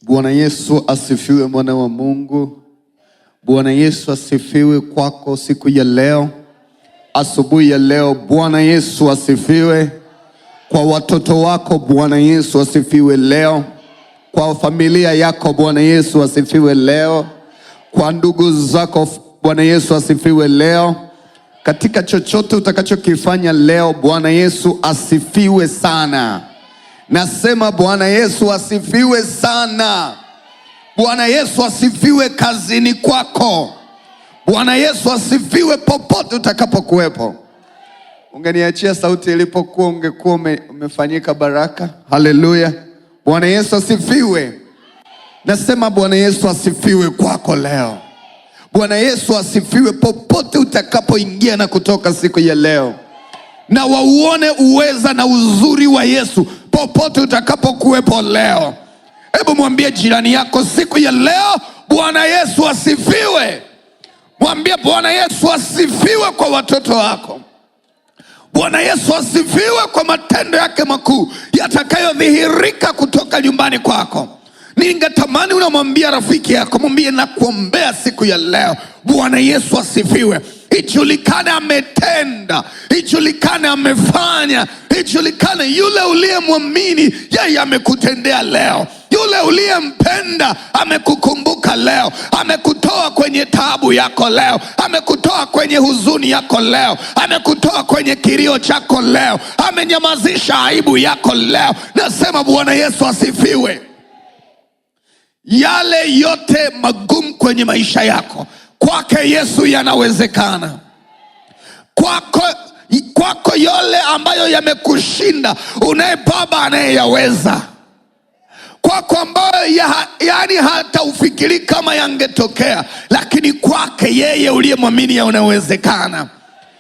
Bwana Yesu asifiwe, mwana wa Mungu. Bwana Yesu asifiwe kwako siku ya leo, asubuhi ya leo. Bwana Yesu asifiwe kwa watoto wako. Bwana Yesu asifiwe leo kwa familia yako. Bwana Yesu asifiwe leo kwa ndugu zako. Bwana Yesu asifiwe leo katika chochote utakachokifanya leo. Bwana Yesu asifiwe sana. Nasema Bwana Yesu asifiwe sana. Bwana Yesu asifiwe kazini kwako. Bwana Yesu asifiwe popote utakapokuwepo. Ungeniachia sauti ilipokuwa, ungekuwa umefanyika baraka. Haleluya. Bwana Yesu asifiwe. Nasema Bwana Yesu asifiwe kwako leo. Bwana Yesu asifiwe popote utakapoingia na kutoka siku ya leo. Na wauone uweza na uzuri wa Yesu popote utakapokuwepo leo. Hebu mwambie jirani yako siku ya leo, Bwana Yesu asifiwe. Mwambie Bwana Yesu asifiwe kwa watoto wako. Bwana Yesu asifiwe kwa matendo yake makuu yatakayodhihirika kutoka nyumbani kwako. Ningetamani unamwambia rafiki yako, mwambie nakuombea siku ya leo, Bwana Yesu asifiwe. Ijulikane ametenda, ijulikane amefanya, ijulikane yule uliyemwamini yeye amekutendea leo. Yule uliyempenda amekukumbuka leo, amekutoa kwenye taabu yako leo, amekutoa kwenye huzuni yako leo, amekutoa kwenye kilio chako leo, amenyamazisha aibu yako leo. Nasema Bwana Yesu asifiwe. Yale yote magumu kwenye maisha yako, kwake Yesu yanawezekana. Kwako yale ambayo yamekushinda, unaye Baba anayeyaweza. Kwako ambayo yani hata ufikiri kama yangetokea, lakini kwake yeye uliyemwamini yanawezekana.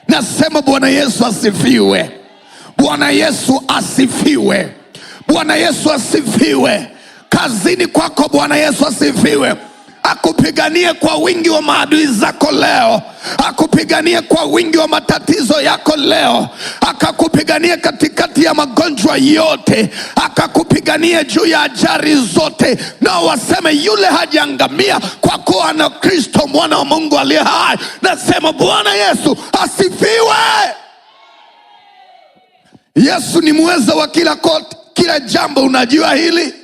Nasema Bwana Yesu asifiwe. Bwana Yesu asifiwe. Bwana Yesu asifiwe. Kazini kwako Bwana Yesu asifiwe. Akupiganie kwa wingi wa maadui zako leo, akupiganie kwa wingi wa matatizo yako leo, akakupiganie katikati ya magonjwa yote, akakupiganie juu ya ajali zote. Na waseme yule hajaangamia kwa kuwa na Kristo mwana wa Mungu aliye hai. Nasema Bwana Yesu asifiwe. Yesu ni muweza wa kila jambo, unajua hili?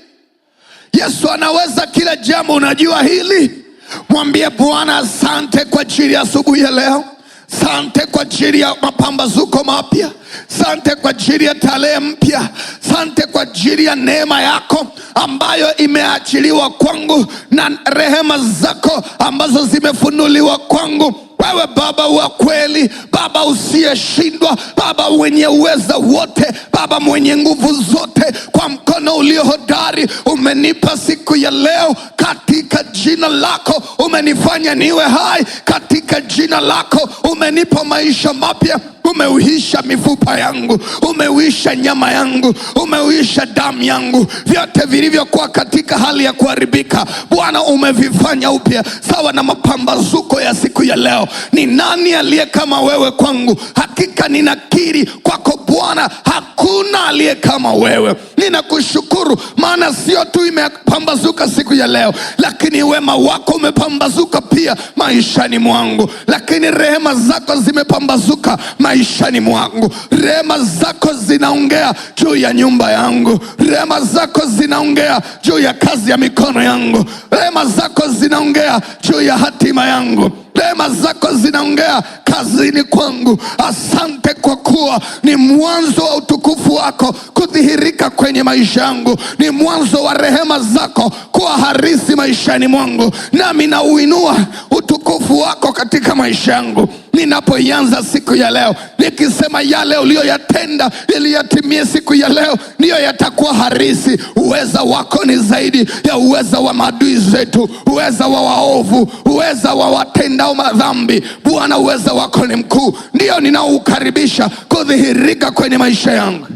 Yesu anaweza kila jambo, unajua hili? Mwambie Bwana asante kwa ajili ya asubuhi ya leo. Asante kwa ajili ya mapambazuko mapya. Asante kwa ajili ya tarehe mpya. Asante kwa ajili ya neema yako ambayo imeachiliwa kwangu na rehema zako ambazo zimefunuliwa kwangu. Wewe Baba wa kweli, Baba usiyeshindwa, Baba mwenye uweza wote, Baba mwenye nguvu zote, kwa mkono ulio hodari umenipa siku ya leo. Katika jina lako umenifanya niwe hai. Katika jina lako umenipa maisha mapya. Umeuisha mifupa yangu, umeuisha nyama yangu, umeuisha damu yangu. Vyote vilivyokuwa katika hali ya kuharibika, Bwana umevifanya upya sawa na mapambazuko ya siku ya leo. Ni nani aliye kama wewe kwangu? Hakika ninakiri kwako Bwana, hakuna aliye kama wewe. Ninakushukuru maana sio tu imepambazuka siku ya leo, lakini wema wako umepambazuka pia maishani mwangu. Lakini rehema zako zimepambazuka maishani mwangu. Rehema zako zinaongea juu ya nyumba yangu. Rehema zako zinaongea juu ya kazi ya mikono yangu. Rehema zako zinaongea juu ya hatima yangu. Rehema zako zinaongea kazini kwangu. Asante kwa kuwa ni mwanzo wa utukufu wako kudhihirika kwenye maisha yangu. Ni mwanzo wa rehema zako kuwa harisi maishani mwangu. Nami nauinua utukufu wako katika maisha yangu ninapoianza siku ya leo, nikisema yale uliyoyatenda ili yatimie siku ya leo ndiyo yatakuwa harisi. Uweza wako ni zaidi ya uweza wa maadui zetu, uweza wa waovu, uweza wa watendao madhambi. Bwana uweza wako ni mkuu, ndiyo ninaukaribisha kudhihirika kwenye maisha yangu.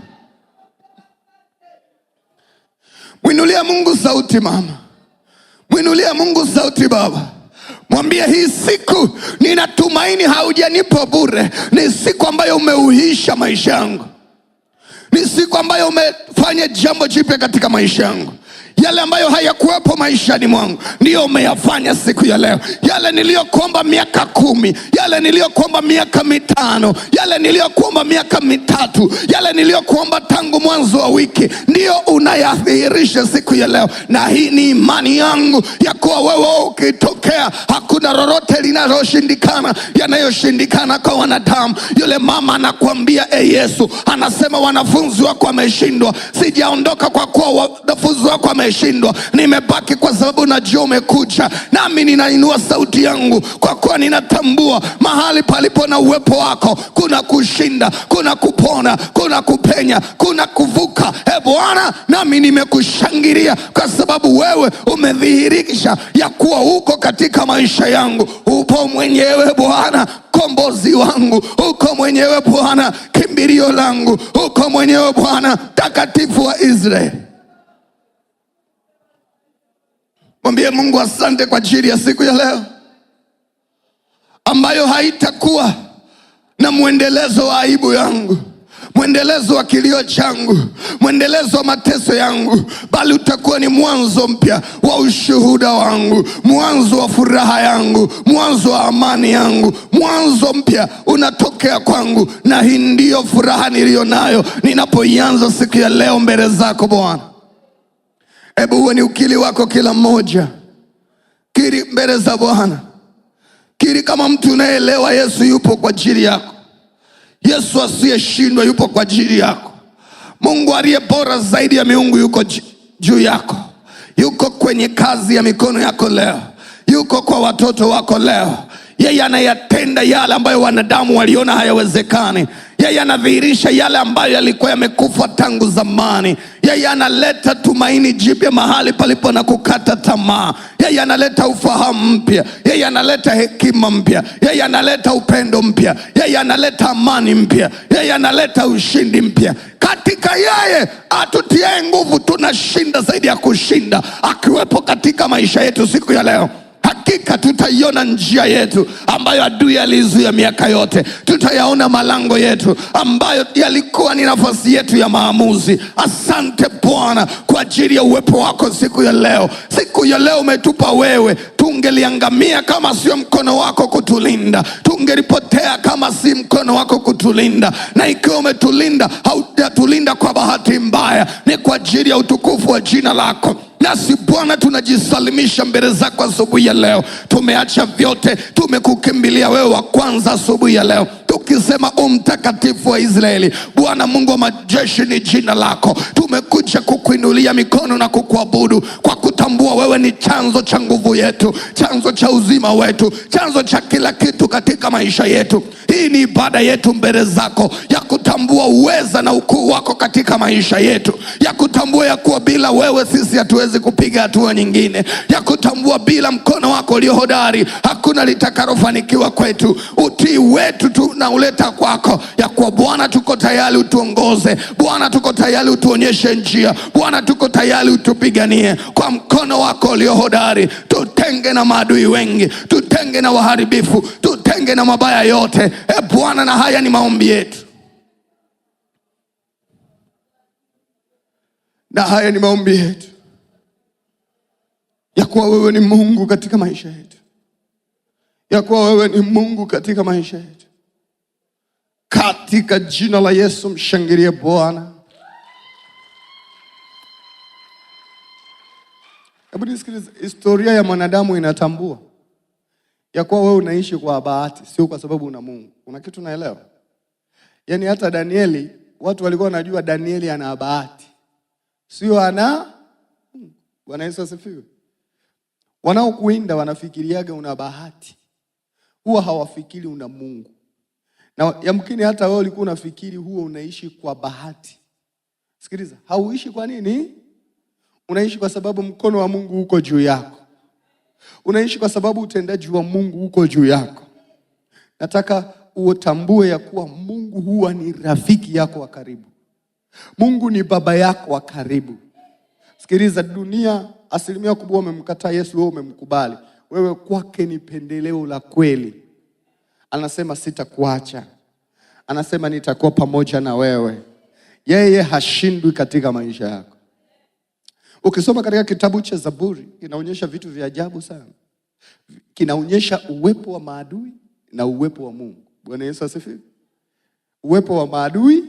Mwinulia Mungu sauti mama, mwinulia Mungu sauti baba. Mwambie hii siku ninatumaini haujanipa bure. Ni siku ambayo umeuisha maisha yangu. Ni siku ambayo umefanya jambo jipya katika maisha yangu. Yale ambayo hayakuwepo maishani mwangu ndiyo umeyafanya siku ya leo. Yale niliyokuomba miaka 10, yale niliyokuomba miaka 5, yale niliyokuomba miaka 3, yale niliyokuomba tangu mwanzo wa wiki, ndiyo unayadhihirisha siku ya leo. Na hii ni imani yangu ya kuwa wewe ukitokea, hakuna lolote linaloshindikana. Yanayoshindikana kwa wanadamu. Yule mama anakuambia Yesu anasema wanafunzi wako wameshindwa. Sijaondoka kwa kuwa wanafunzi wako wameshindwa, nimebaki kwa sababu najua umekuja. Nami ninainua sauti yangu kwa kuwa ninatambua mahali palipo na uwepo wako kuna kushinda, kuna kupona, kuna kupenya, kuna kuvuka. Bwana, nami nimekushangilia kwa sababu wewe umedhihirisha ya kuwa uko katika maisha yangu. Upo mwenyewe Bwana, kombozi wangu. Uko mwenyewe Bwana, kimbilio langu. Uko mwenyewe Bwana, takatifu wa Israeli. Mwambie Mungu asante kwa ajili ya siku ya leo ambayo haitakuwa na mwendelezo wa aibu yangu, mwendelezo wa kilio changu, mwendelezo wa mateso yangu, bali utakuwa ni mwanzo mpya wa ushuhuda wangu, mwanzo wa furaha yangu, mwanzo wa amani yangu. Mwanzo mpya unatokea kwangu, na hii ndiyo furaha niliyonayo ninapoianza siku ya leo mbele zako Bwana. Hebu uwe ni ukili wako kila mmoja. Kiri mbele za Bwana. Kiri kama mtu unaelewa Yesu yupo kwa ajili yako. Yesu asiyeshindwa yupo kwa ajili yako. Mungu aliye bora zaidi ya miungu yuko juu yako. Yuko kwenye kazi ya mikono yako leo. Yuko kwa watoto wako leo. Yeye anayatenda yale ambayo wanadamu waliona hayawezekani. Yeye anadhihirisha yale ambayo yalikuwa yamekufa tangu zamani. Yeye analeta tumaini jipya mahali palipo na kukata tamaa. Yeye analeta ufahamu mpya. Yeye analeta hekima mpya. Yeye analeta upendo mpya. Yeye analeta amani mpya. Yeye analeta ushindi mpya. Katika yeye atutiaye nguvu tunashinda zaidi ya kushinda. Akiwepo katika maisha yetu siku ya leo, hakika tutaiona njia yetu ambayo adui alizuia miaka yote. Tutayaona malango yetu ambayo yalikuwa ni nafasi yetu ya maamuzi. Asante Bwana kwa ajili ya uwepo wako siku ya leo. Siku ya leo umetupa wewe. Tungeliangamia kama sio mkono wako kutulinda. Tungelipotea kama si mkono wako kutulinda. Na ikiwa umetulinda, hautatulinda kwa bahati mbaya, ni kwa ajili ya utukufu wa jina lako. Nasi Bwana tunajisalimisha mbele zako asubuhi ya leo. Tumeacha vyote, tumekukimbilia wewe wa kwanza asubuhi ya leo, tukisema mtakatifu wa Israeli. Bwana Mungu wa majeshi ni jina lako. Tumekuja kukuinulia mikono na kukuabudu kwa kutambua wewe ni chanzo cha nguvu yetu, chanzo cha uzima wetu, chanzo cha kila kitu katika maisha yetu. Hii ni ibada yetu mbele zako ya kutambua uweza na ukuu wako katika maisha yetu, ya kutambua ya kuwa bila wewe sisi hatuwezi kupiga hatua nyingine, ya kutambua bila mkono wako ulio hodari hakuna litakalofanikiwa kwetu. Utii wetu tunauleta kwako, ya kuwa Bwana tuko tayari utuongoze. Bwana tuko tayari utuonyeshe njia. Bwana tuko tayari utupiganie kwa mkono wako ulio hodari. Tutenge na maadui wengi, tutenge na waharibifu, tutenge na mabaya yote. Bwana, na haya ni maombi yetu. Na haya ni maombi yetu, ya kuwa wewe ni Mungu katika maisha yetu, ya kuwa wewe ni Mungu katika maisha yetu. Katika jina la Yesu, mshangilie Bwana. Hebu nisikilize, historia ya mwanadamu inatambua ya kuwa wewe unaishi kwa bahati, sio kwa sababu una Mungu. Una kitu naelewa? Yaani hata Danieli, watu walikuwa wanajua Danieli ana bahati, sio ana. Bwana Yesu asifiwe. Wanaokuinda wanafikiriaga una bahati, huwa hawafikiri una Mungu. Na yamkini hata wewe ulikuwa unafikiri huo unaishi kwa bahati. Sikiliza, hauishi kwa nini? Unaishi kwa sababu mkono wa Mungu uko juu yako. Unaishi kwa sababu utendaji wa Mungu uko juu yako. Nataka utambue ya kuwa Mungu huwa ni rafiki yako wa karibu. Mungu ni baba yako wa karibu. Sikiliza, dunia asilimia kubwa umemkataa Yesu, wewe umemkubali. Wewe kwake ni pendeleo la kweli. Anasema sitakuacha. Anasema nitakuwa pamoja na wewe. Yeye hashindwi katika maisha yako. Ukisoma katika kitabu cha Zaburi, inaonyesha vitu vya ajabu sana. Kinaonyesha uwepo wa maadui na uwepo wa Mungu. Bwana Yesu asifiwe. Uwepo wa maadui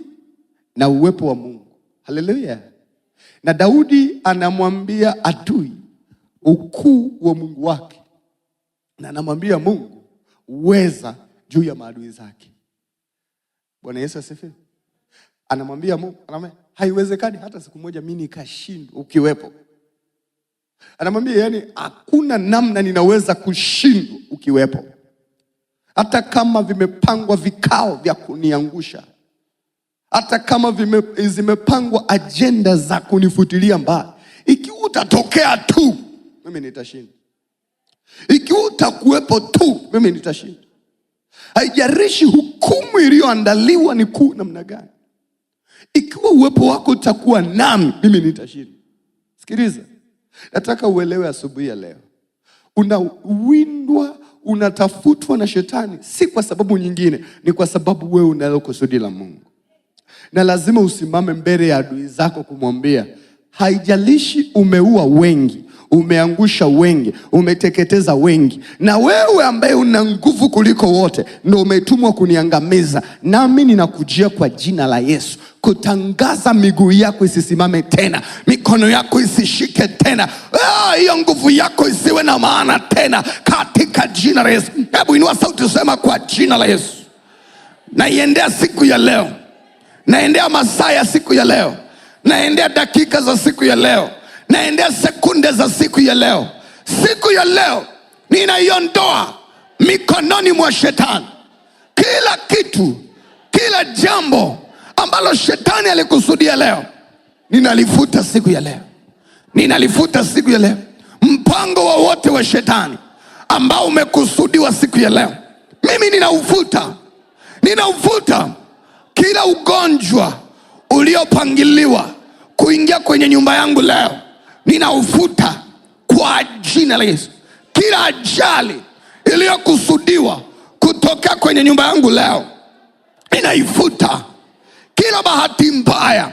na uwepo wa Mungu. Haleluya. Na Daudi anamwambia adui ukuu wa Mungu wake, na anamwambia Mungu uweza juu ya maadui zake. Bwana Yesu asifiwe. Anamwambia Mungu, anamwambia haiwezekani hata siku moja mimi nikashindwa ukiwepo. Anamwambia yani hakuna namna ninaweza kushindwa ukiwepo. Hata kama vimepangwa vikao vya kuniangusha, hata kama zimepangwa ajenda za kunifutilia mbali, ikiwa utatokea tu mimi nitashinda. Ikiwa utakuwepo tu mimi nitashinda. Haijalishi hukumu iliyoandaliwa ni kuu namna gani, ikiwa uwepo wako utakuwa nami mimi nitashinda. Sikiliza, nataka uelewe asubuhi ya leo, unawindwa, unatafutwa na shetani si kwa sababu nyingine, ni kwa sababu wewe unalo kusudi la Mungu. Na lazima usimame mbele ya adui zako kumwambia, haijalishi umeua wengi, umeangusha wengi, umeteketeza wengi, na wewe ambaye una nguvu kuliko wote ndio umetumwa kuniangamiza, nami ninakujia kwa jina la Yesu kutangaza miguu yako isisimame tena, mikono yako isishike tena, hiyo nguvu yako isiwe na maana tena, katika jina la Yesu. Hebu inua sauti usema, kwa jina la Yesu. Naiendea siku ya leo, naendea masaa ya siku ya leo, naendea dakika za siku ya leo, naendea sekunde za siku ya leo. Siku ya leo ninaiondoa mikononi mwa shetani kila kitu, kila jambo ambalo shetani alikusudia leo, ninalifuta siku ya leo. Ninalifuta siku ya leo. Mpango wowote wa shetani ambao umekusudiwa siku ya leo, mimi ninaufuta. Ninaufuta kila ugonjwa uliopangiliwa kuingia kwenye nyumba yangu leo, ninaufuta kwa jina la Yesu. Kila ajali iliyokusudiwa kutoka kwenye nyumba yangu leo, ninaifuta. Kila bahati mbaya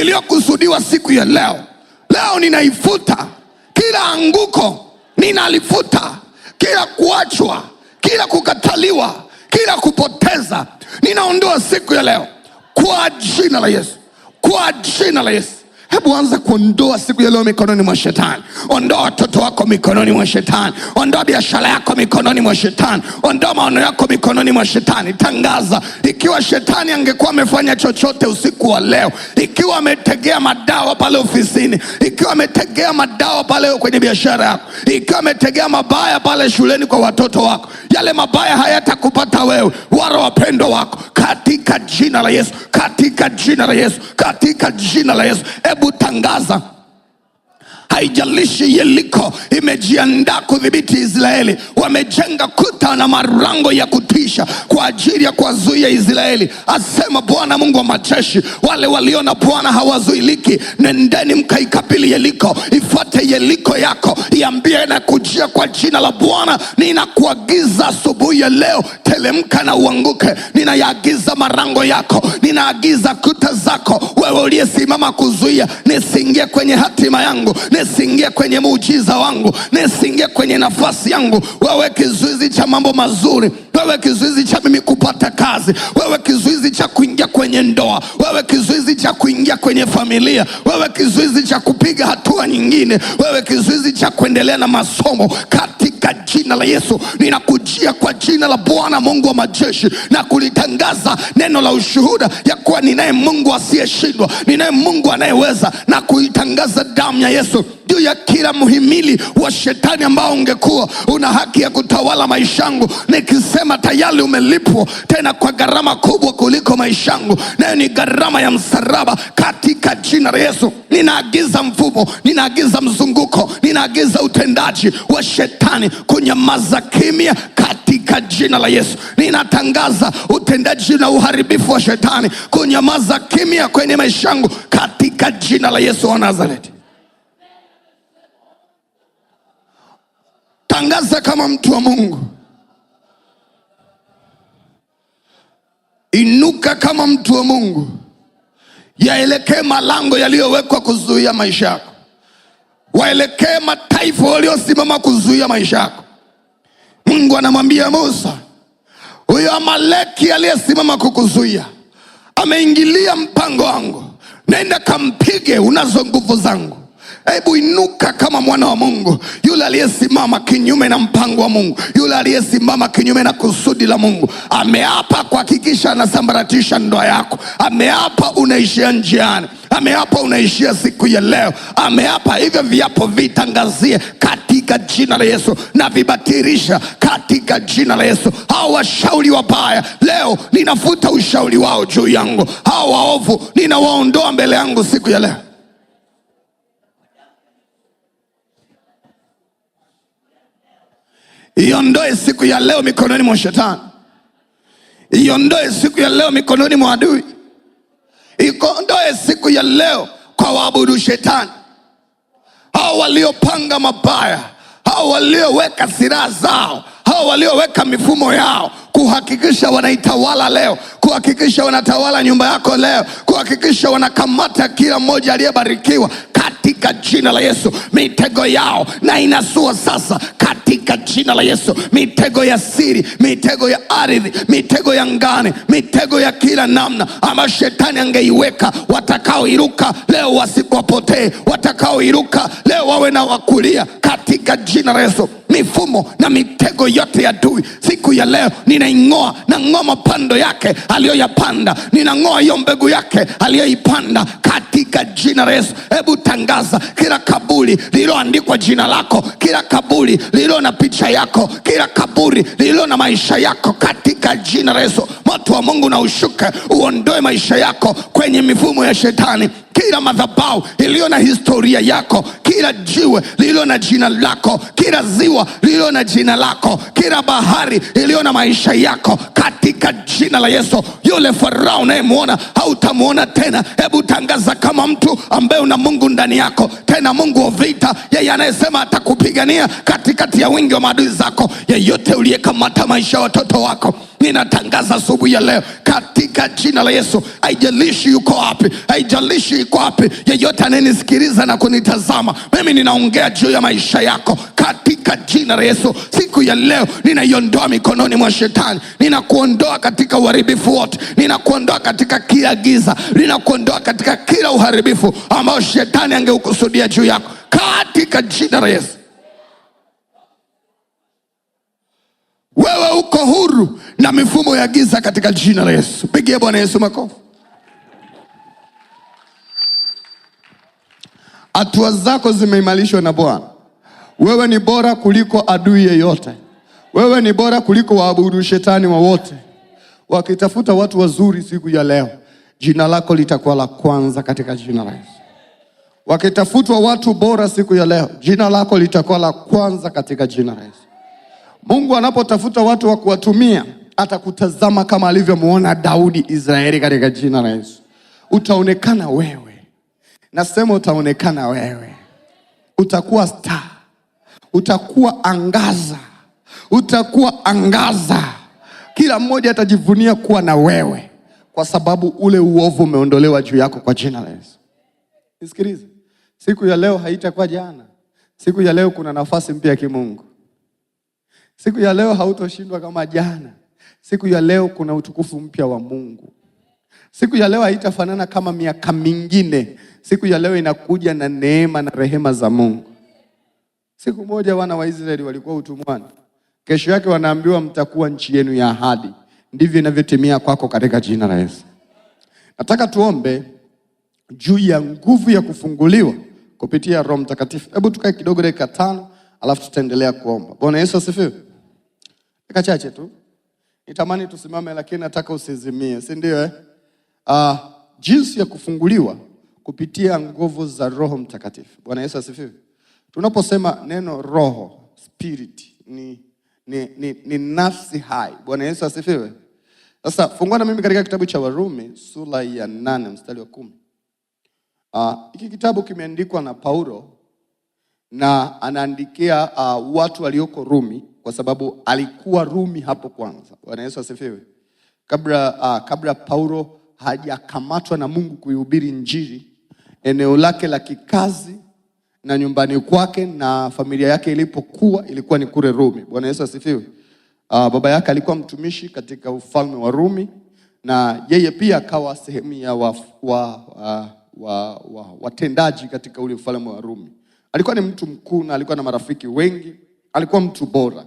iliyokusudiwa siku ya leo, leo ninaifuta. Kila anguko ninalifuta. Kila kuachwa, kila kukataliwa, kila kupoteza, ninaondoa siku ya leo kwa jina la Yesu. Kwa jina la Yesu. Hebu anza kuondoa siku ya leo mikononi mwa shetani. Ondoa watoto wako mikononi mwa shetani. Ondoa biashara yako mikononi mwa shetani. Ondoa maono yako mikononi mwa shetani. Tangaza, ikiwa shetani angekuwa amefanya chochote usiku wa leo, ikiwa ametegea madawa pale ofisini, ikiwa ametegea madawa pale kwenye biashara yako, ikiwa ametegea mabaya pale shuleni kwa watoto wako, yale mabaya hayatakupata wewe wala wapendwa wako, katika jina la Yesu. Katika jina la Yesu. Katika jina la Yesu. Hebu tangaza, haijalishi Yeriko imejiandaa kudhibiti Israeli, wamejenga kuta na marango ya kutisha kwa ajili ya kuwazuia Israeli, asema Bwana Mungu wa majeshi, wale waliona Bwana hawazuiliki, nendeni mkaikabili Yeriko. Ifuate Yeriko yako, iambie na kujia kwa jina la Bwana. Ninakuagiza asubuhi ya leo, telemka na uanguke. Ninayaagiza marango yako, ninaagiza kuta zako, wewe uliyesimama kuzuia nisiingie kwenye hatima yangu, nisiingie kwenye muujiza wangu, nisiingie kwenye nafasi yangu. Wewe kizuizi cha mambo mazuri, wewe kizuizi cha mimi kupata kazi, wewe kizuizi cha kuingia kwenye ndoa, wewe kizuizi cha kuingia kwenye familia, wewe kizuizi cha kupiga hatua nyingine, wewe kizuizi cha kuendelea na masomo, katika jina la Yesu ninakujia kwa jina la Bwana Mungu wa majeshi, na kulitangaza neno la ushuhuda ya kuwa ninaye Mungu asiyeshindwa, ninaye Mungu anayeweza, na kuitangaza damu ya Yesu juu ya kila muhimili wa shetani ambao ungekuwa una haki ya kutawala maisha yangu, nikisema tayari umelipwa, tena kwa gharama kubwa kuliko maisha yangu, nayo ni gharama ya msalaba. Katika jina la Yesu ninaagiza mfumo, ninaagiza mzunguko, ninaagiza utendaji wa shetani kunyamaza kimya katika jina la Yesu. Ninatangaza utendaji na uharibifu wa shetani kunyamaza kimya kwenye maisha yangu katika jina la Yesu wa Nazareti. Tangaza kama mtu wa Mungu. Inuka kama mtu wa Mungu. Yaelekee malango yaliyowekwa kuzuia maisha yako. waelekee mataifa waliosimama kuzuia maisha yako. Mungu anamwambia Musa, huyo Amaleki aliyesimama kukuzuia ameingilia mpango wangu, nenda kampige, unazo nguvu zangu. Hebu inuka kama mwana wa Mungu. Yule aliyesimama kinyume na mpango wa Mungu, yule aliyesimama kinyume na kusudi la Mungu, ameapa kuhakikisha anasambaratisha ndoa yako. Ameapa unaishia njiani. Ameapa unaishia siku ya leo. Ameapa hivyo viapo vitangazie katika jina la Yesu, na vibatilisha katika jina la Yesu. Hao washauri wabaya leo ninafuta ushauri wao juu yangu. Hao waovu ninawaondoa mbele yangu siku ya leo. Iondoe siku ya leo mikononi mwa shetani. Iondoe siku ya leo mikononi mwa adui. Iondoe siku ya leo kwa waabudu shetani. Hao waliopanga mabaya, hao walioweka silaha zao, hao walioweka mifumo yao kuhakikisha wanaitawala leo, kuhakikisha wanatawala nyumba yako leo, kuhakikisha wanakamata kila mmoja aliyebarikiwa, katika jina la Yesu mitego yao na inasua sasa katika jina la Yesu. Mitego ya siri, mitego ya ardhi, mitego ya ngani, mitego ya kila namna ama shetani angeiweka, watakaoiruka leo wasipopotee, watakaoiruka leo wawe na wakulia katika jina la Yesu. Mifumo na mitego yote ya adui siku ya leo ninaing'oa, na ng'oa mapando yake aliyoyapanda, ninang'oa hiyo mbegu yake aliyoipanda katika jina la Yesu. Hebu tangaza kila kaburi lililoandikwa jina lako, kila kaburi lililo na picha yako, kila kaburi lililo na maisha yako katika jina la Yesu. Moto wa Mungu na ushuke uondoe maisha yako kwenye mifumo ya shetani. Kila madhabahu iliyo na historia yako, kila jiwe lililo na jina lako, kila ziwa lililo na jina lako, kila bahari iliyo na maisha yako katika jina la Yesu. Yule Farao unayemuona hautamuona tena. Hebu tangaza kama mtu ambaye una Mungu ndani yako, tena Mungu wa vita, yeye anayesema atakupigania katikati ya wingi wa maadui zako. Yeyote uliyekamata maisha ya watoto wako, ninatangaza asubuhi ya leo katika jina la Yesu. Haijalishi yuko wapi, haijalishi yuko wapi, yeyote anayenisikiliza na kunitazama, mimi ninaongea juu ya maisha yako katika jina la Yesu. Siku ya leo ninaiondoa mikononi mwa shetani. Ninakuondoa katika uharibifu wote, ninakuondoa katika kila giza, ninakuondoa katika kila uharibifu ambao shetani angeukusudia juu yako katika jina la Yesu. Wewe uko huru na mifumo ya giza katika jina la Yesu. Pigie Bwana Yesu makofi. Hatua zako zimeimarishwa na Bwana. Wewe ni bora kuliko adui yeyote. Wewe ni bora kuliko waabudu shetani wote. Wakitafuta watu wazuri siku ya leo, jina lako litakuwa la kwanza katika jina la Yesu. Wakitafutwa watu bora siku ya leo, jina lako litakuwa la kwanza katika jina la Yesu. Mungu anapotafuta watu wa kuwatumia, atakutazama kama alivyomuona Daudi Israeli katika jina la Yesu. Utaonekana wewe. Nasema utaonekana wewe. Utakuwa star. Utakuwa angaza. Utakuwa angaza. Kila mmoja atajivunia kuwa na wewe, kwa sababu ule uovu umeondolewa juu yako kwa jina la Yesu. Nisikilize. Siku ya leo haitakuwa jana. Siku ya leo kuna nafasi mpya ya kimungu. Siku ya leo hautoshindwa kama jana. Siku ya leo kuna utukufu mpya wa Mungu. Siku ya leo haitafanana kama miaka mingine. Siku ya leo inakuja na neema na rehema za Mungu. Siku moja wana wa Israeli walikuwa utumwani. Kesho yake wanaambiwa mtakuwa nchi yenu ya ahadi. Ndivyo inavyotimia kwako katika jina la Yesu. Nataka tuombe juu ya nguvu ya kufunguliwa kupitia Roho Mtakatifu. Hebu tukae kidogo dakika 5, alafu tutaendelea kuomba. Bwana Yesu asifiwe. Dakika chache tu. Nitamani tusimame, lakini nataka usizimie, si ndio jinsi ya kufunguliwa kupitia nguvu za Roho Mtakatifu. Bwana Yesu asifiwe. Tunaposema neno roho, spirit, ni nafsi hai. Bwana Yesu asifiwe. Sasa fungua na mimi katika kitabu cha Warumi sura ya 8 mstari wa 10. Hiki kitabu kimeandikwa na Paulo na anaandikia watu walioko Rumi, kwa sababu alikuwa Rumi hapo kwanza. Bwana Yesu asifiwe. Kabla Paulo hajakamatwa na Mungu kuihubiri Injili, eneo lake la kikazi, na nyumbani kwake na familia yake ilipokuwa ilikuwa ni kule Rumi. Bwana Yesu asifiwe. Baba yake alikuwa mtumishi katika ufalme wa Rumi, na yeye pia akawa sehemu ya watendaji katika ule ufalme wa Rumi. Alikuwa ni mtu mkuu na alikuwa na marafiki wengi, alikuwa mtu bora.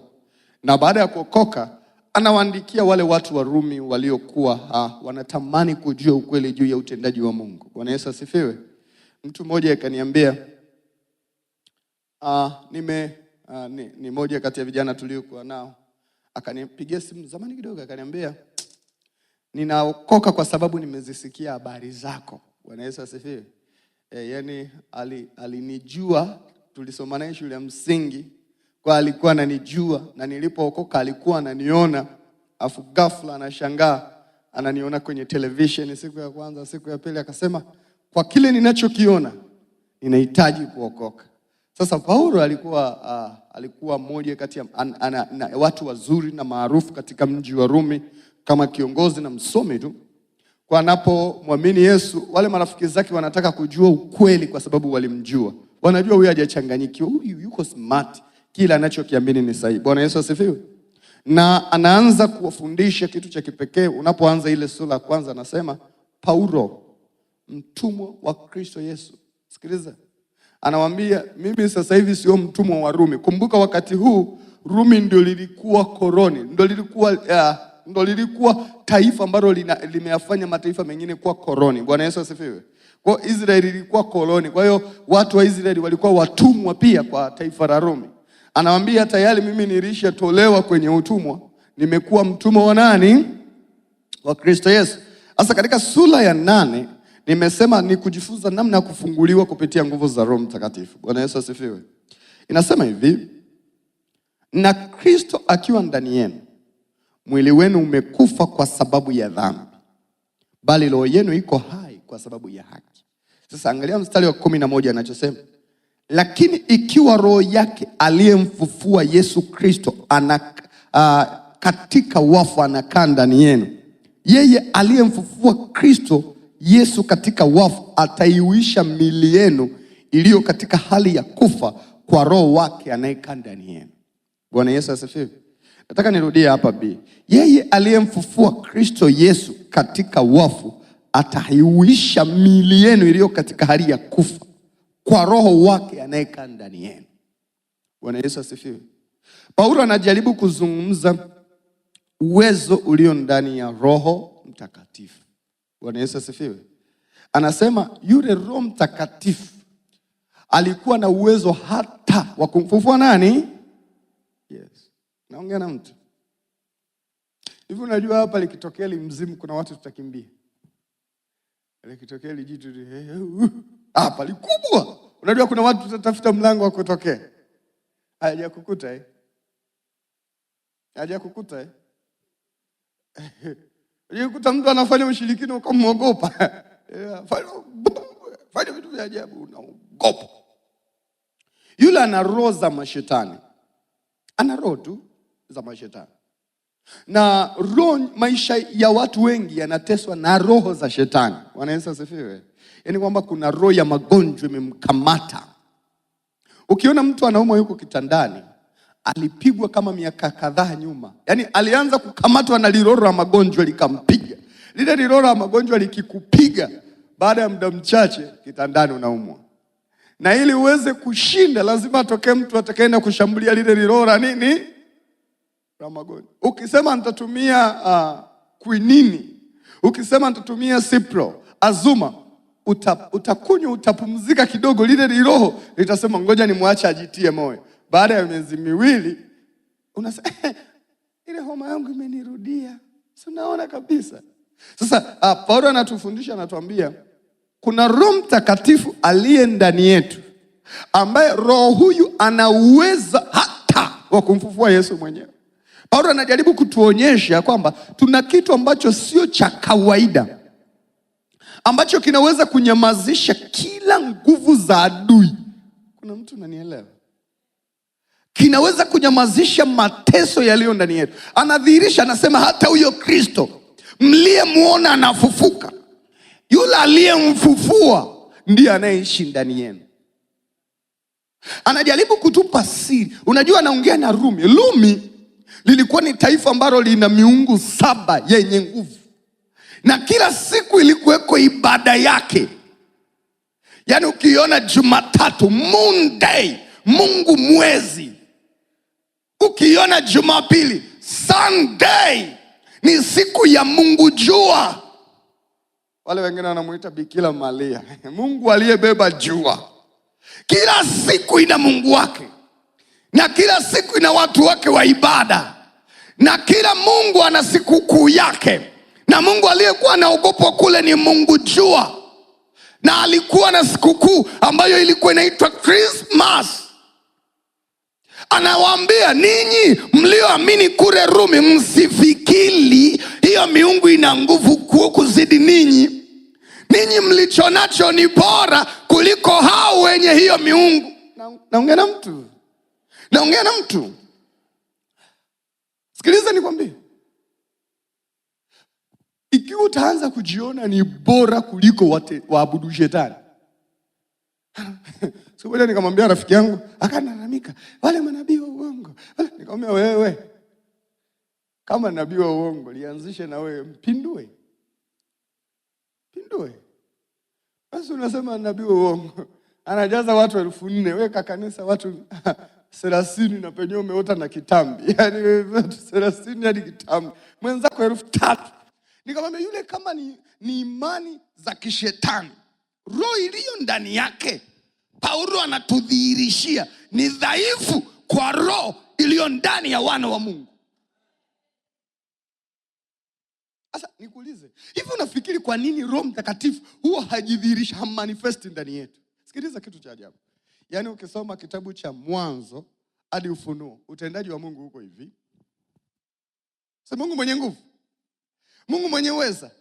Na baada ya kuokoka anawaandikia wale watu wa Rumi waliokuwa wanatamani kujua ukweli juu ya utendaji wa Mungu. Bwana Yesu asifiwe. Mtu mmoja akaniambia, ni moja kati ya vijana tuliokuwa nao, akanipigia simu zamani kidogo, akaniambia, ninaokoka kwa sababu nimezisikia habari zako. Bwana Yesu asifiwe. Yani alinijua, tulisoma naye shule ya msingi, kwa alikuwa ananijua, na nilipookoka alikuwa ananiona, afu ghafla anashangaa ananiona kwenye television siku ya kwanza, siku ya pili akasema, kwa kile ninachokiona ninahitaji kuokoka. Sasa Paulo alikuwa mmoja kati ya watu wazuri na maarufu katika mji wa Rumi kama kiongozi na msomi tu. Kwa anapomwamini Yesu, wale marafiki zake wanataka kujua ukweli kwa sababu walimjua. Wanajua huyu hajachanganyikiwa, huyu yuko smart, kila anachokiamini ni sahihi. Bwana Yesu asifiwe. Na anaanza kuwafundisha kitu cha kipekee. Unapoanza ile sura ya kwanza anasema, Paulo, mtumwa wa Kristo Yesu. Sikiliza. Anawaambia, mimi sasa hivi sio mtumwa wa Rumi. Kumbuka wakati huu Rumi ndio lilikuwa koloni, ndio lilikuwa taifa ambalo limeyafanya mataifa mengine kuwa koloni. Bwana Yesu asifiwe. Kwa Israeli ilikuwa koloni. Kwa hiyo watu wa Israeli walikuwa watumwa pia kwa taifa la Rumi. Anawaambia, tayari mimi nilishatolewa kwenye utumwa, nimekuwa mtumwa wa nani? Wa Kristo Yesu. Sasa katika sura ya 8 nimesema ni kujifunza namna ya kufunguliwa kupitia nguvu za Roho Mtakatifu. Bwana Yesu asifiwe. Inasema hivi, na Kristo akiwa ndani yenu, mwili wenu umekufa kwa sababu ya dhambi, bali roho yenu iko hai kwa sababu ya haki. Sasa angalia mstari wa 11 anachosema, lakini ikiwa roho yake aliyemfufua Yesu Kristo katika wafu anakaa ndani yenu, yeye aliyemfufua Kristo Yesu katika wafu ataiuisha miili yenu iliyo katika hali ya kufa kwa roho wake anayekaa ndani yenu. Bwana Yesu asifiwe. Nataka nirudie hapa B. Yeye aliyemfufua Kristo Yesu katika wafu ataiuisha miili yenu iliyo katika hali ya kufa kwa roho wake anayekaa ndani yenu. Bwana Yesu asifiwe. Paulo anajaribu kuzungumza uwezo ulio ndani ya Roho Mtakatifu. Bwana Yesu asifiwe. Anasema yule Roho Mtakatifu alikuwa na uwezo hata wa kumfufua nani? Yes. Naongea na mtu. Hivi unajua hapa likitokea limzimu kuna watu tutakimbia. Likitokea lijitu hapa likubwa, unajua kuna watu tutatafuta mlango wa kutokea. Hajakukuta Hajakukuta Unajikuta mtu anafanya ushirikina ukamwogopa. Fanya vitu vya ajabu unaogopa. Yule ana roho za mashetani. Ana roho tu za mashetani. Na roho, maisha ya watu wengi yanateswa na roho za shetani. Bwana Yesu asifiwe. Yaani kwamba kuna roho ya magonjwa imemkamata. Ukiona mtu anaumwa yuko kitandani, alipigwa kama miaka kadhaa nyuma. Yaani alianza kukamatwa na liroro la magonjwa likampiga. Lile liroro la magonjwa likikupiga, baada ya muda mchache kitandani unaumwa. Na ili uweze kushinda lazima atokee mtu atakayeenda kushambulia lile liroro la nini? La magonjwa. Ukisema nitatumia quinini, ukisema nitatumia Cipro, Azuma, utakunywa utapumzika kidogo, lile liroro litasema ngoja nimwache ajitie moyo. Baada ya miezi miwili unasema ile homa yangu imenirudia. Si unaona kabisa. Sasa Paulo anatufundisha, anatuambia kuna Roho Mtakatifu aliye ndani yetu, ambaye roho huyu ana uwezo hata wa kumfufua Yesu mwenyewe. Paulo anajaribu kutuonyesha kwamba tuna kitu ambacho sio cha kawaida, ambacho kinaweza kunyamazisha kila nguvu za adui. Kuna mtu unanielewa? Kinaweza kunyamazisha mateso yaliyo ndani yetu. Anadhihirisha, anasema hata huyo Kristo mliyemuona anafufuka, yule aliyemfufua ndiye anayeishi ndani yenu. Anajaribu kutupa siri. Unajua anaongea na Rumi. Rumi lilikuwa ni taifa ambalo lina miungu 7 yenye nguvu, na kila siku ilikuweko ibada yake. Yaani ukiona Jumatatu, Moon Day, Mungu mwezi. Ukiona Jumapili, Sunday, ni siku ya Mungu jua. Wale wengine wanamuita Bikira Maria, Mungu aliyebeba jua. Kila siku ina Mungu wake, na kila siku ina watu wake wa ibada, na kila Mungu ana sikukuu yake. Na Mungu aliyekuwa anaogopwa kule ni Mungu jua, na alikuwa na sikukuu ambayo ilikuwa inaitwa Christmas. Anawaambia, ninyi mlioamini kule Rumi, msifikiri hiyo miungu ina nguvu kuzidi ninyi. Ninyi mlichonacho ni bora kuliko hao wenye hiyo miungu. Naongea na mtu. Sikiliza nikwambie. Ikiwa utaanza kujiona ni bora kuliko waabudu shetani. Siku moja nikamwambia rafiki yangu, akanalamika, wale manabii wa uongo. Nikamwambia, wewe kama nabii wa uongo, lianzishe na wewe mpindue. Basi unasema nabii wa uongo anajaza watu 4,000, weka kanisa watu 30 na penye umeota na kitambi. Yaani watu 30 hadi kitambi. Mwenzako 3,000. Nikamwambia, yule kama ni imani za kishetani, roho iliyo ndani yake, Paulo anatudhihirishia ni dhaifu kwa roho iliyo ndani ya wana wa Mungu. Sasa nikuulize, hivi unafikiri kwa nini Roho Mtakatifu huwa hajidhihirisha, hamanifesti ndani yetu? Sikiliza kitu cha ajabu. Yaani ukisoma kitabu cha Mwanzo hadi Ufunuo, utendaji wa Mungu huko hivi. Sasa Mungu mwenye nguvu, Mungu mwenye uweza,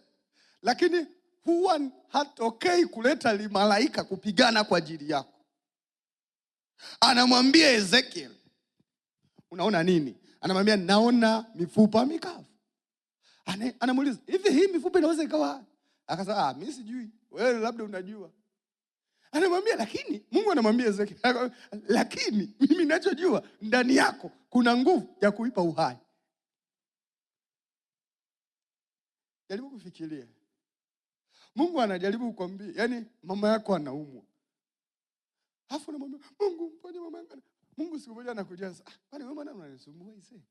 lakini huwa hatokei kuleta malaika kupigana kwa ajili yako. Anamwambia Ezekiel, unaona nini? Anamwambia, naona mifupa mikavu. Anamuuliza, hivi hii mifupa inaweza ikawa? Akasema, mimi sijui, wewe labda unajua. Anamwambia, lakini Mungu anamwambia Ezekiel, lakini mimi ninachojua ndani yako kuna nguvu ya kuipa uhai. Jaribu kufikiria. Mungu anajaribu kukwambia, yani mama yako anaumwa, alafu unamwambia, Mungu mponye mama yangu. Mungu siku moja anakujaza, kwani wewe mbona unanisumbua hivi?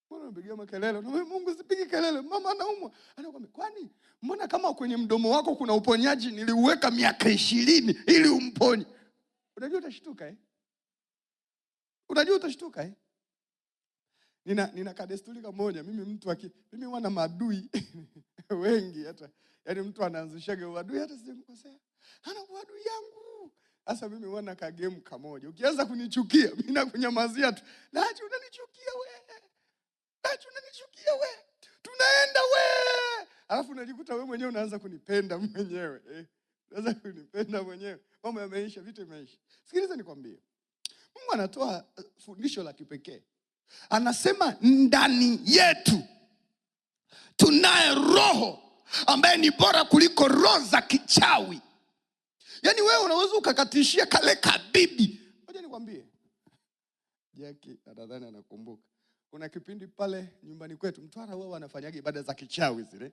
Mbona unapigia makelele? Unamwambia, Mungu sipigi kelele, mama anaumwa. Anakuambia, kwani mbona kama kwenye mdomo wako kuna uponyaji niliuweka miaka 20 ili umponye? Unajua utashtuka Nina kadesturi moja, mimi wana maadui wengi, hata yaani mtu anaanzishaga uadui hata sijamkosea, ana uadui yangu. Sasa mimi wana kagame kamoja, ukianza kunichukia mimi nakunyamazia tu. Nacho unanichukia we, tunaenda we. Alafu unajikuta wewe mwenyewe unaanza kunipenda mwenyewe. Unaanza kunipenda mwenyewe. Mambo yameisha, vitu vimeisha. Sikiliza nikwambie. Mungu anatoa fundisho la kipekee. Anasema ndani yetu tunaye roho ambaye ni bora kuliko roho za kichawi. Yaani wewe unaweza ukakatishia kale kabibi. Ngoja nikwambie. Jackie nadhani anakumbuka. Kuna kipindi pale nyumbani kwetu Mtwara wao wanafanyaga ibada za kichawi zile.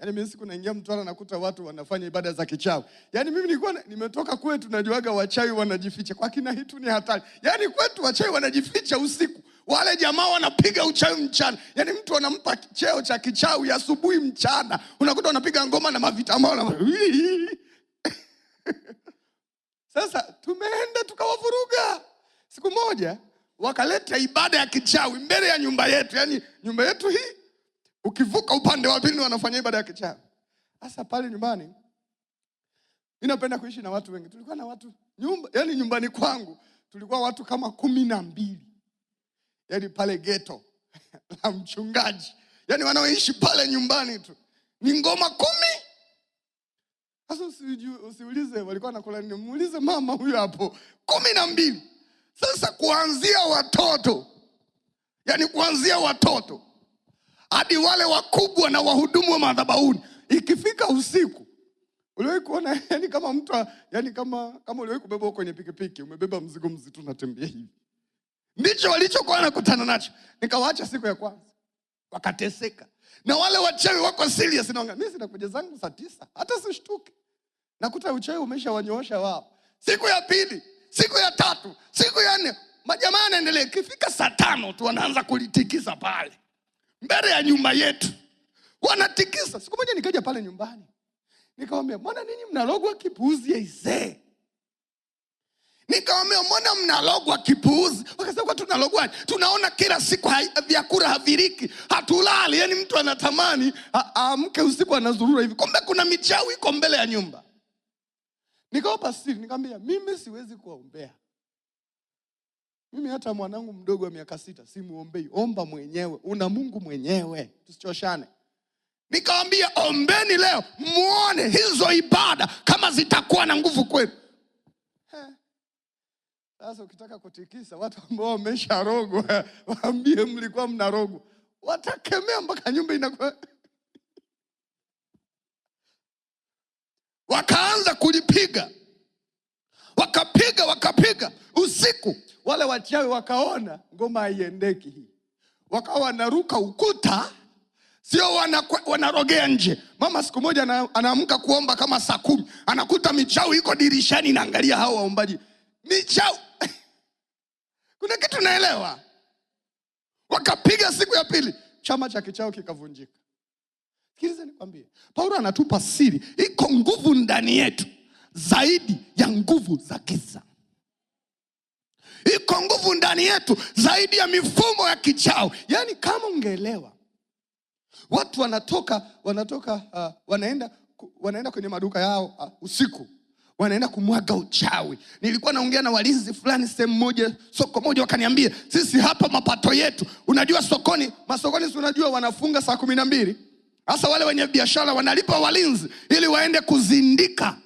Yaani mimi siku naingia Mtwara nakuta watu wanafanya ibada za kichawi. Yaani mimi nilikuwa nimetoka kwetu najuaga wachawi wanajificha. Kwa kina hitu ni hatari. Yaani kwetu wachawi wanajificha usiku. Wale jamaa wanapiga uchawi mchana. Yaani mtu anampa cheo cha kichawi asubuhi mchana. Unakuta wanapiga ngoma na mavitambaa na Sasa tumeenda tukawavuruga. Siku moja wakaleta ibada ya kichawi mbele ya nyumba yetu. Yaani nyumba yetu hii ukivuka upande wa pili wanafanya ibada ya kichawi. Sasa pale nyumbani ninapenda kuishi na watu wengi. Tulikuwa na watu yaani nyumbani kwangu tulikuwa watu kama 12. Yaani pale ghetto la mchungaji. Yaani wanaoishi pale nyumbani tu ni ngoma 10. Sasa usiulize walikuwa nakula nini. Muulize mama huyo hapo. 12. Sasa kuanzia watoto hadi wale wakubwa na wahudumu wa madhabahuni, ikifika usiku Uliwahi kuona yani kama mtu yani kama uliwahi kubeba kwenye pikipiki, umebeba mzigo mzito unatembea hivi. Ndicho walichokuwa nakutana nacho. Nikawaacha siku ya kwanza. Wakateseka. Na wale wachawi wako serious, naongea mimi sinakuja zangu saa 9, hata sishtuke. Nakuta uchawi umeshawanyoosha wao. Siku ya pili, siku ya tatu, siku ya 4, majamaa anaendelea. Ikifika saa 5 tu wanaanza kulitikisa pale mbele ya nyumba yetu. Wanatikisa. Siku moja nikaja pale nyumbani. Nikamwambia, "Mbona ninyi mnalogwa kipuuzi ya isee?" Nikamwambia, "Mbona mnalogwa kipuuzi?" Wakasema, "Kwa tunalogwa, tunaona kila siku vyakula haviriki, hatulali." Yani mtu anatamani amke usiku anazurura hivi. Kumbe kuna michawi iko mbele ya nyumba. Nikawapa siri, nikamwambia, "Mimi siwezi kuombea. Mimi hata mwanangu mdogo wa miaka 6 simuombei. Omba mwenyewe, una Mungu mwenyewe. Tusichoshane." Nikamwambia, "Ombeni leo muone hizo ibada kama zitakuwa na nguvu kwenu." Sasa ukitaka kutikisa watu ambao wamesharogwa, waambie mlikuwa mnarogwa. Watakemea mpaka nyumba inakuwa. Wakaanza kulipiga. Wakapiga usiku. Wale wachawi wakaona ngoma haiendeki hii. Wakawa wanaruka ukuta, sio wanarogea nje. Mama siku moja anaamka kuomba kama saa 10. Anakuta michawi iko dirishani inaangalia hao waombaji. Michawi. Kuna kitu naelewa. Wakapiga siku ya pili, chama cha kichao kikavunjika. Sikiliza nikwambie, Paulo anatupa siri. Iko nguvu ndani yetu zaidi ya nguvu za giza. Iko nguvu ndani yetu zaidi ya mifumo ya kichao. Yani kama ungeelewa, watu wanaenda kwenye maduka yao usiku. Wanaenda kumwaga uchawi. Nilikuwa naongea na walinzi fulani sehemu moja, soko moja, wakaniambia, "Sisi hapa mapato yetu, unajua masokoni si unajua wanafunga saa 12. Hasa wale wenye biashara wanalipa walinzi ili waende kuzindika."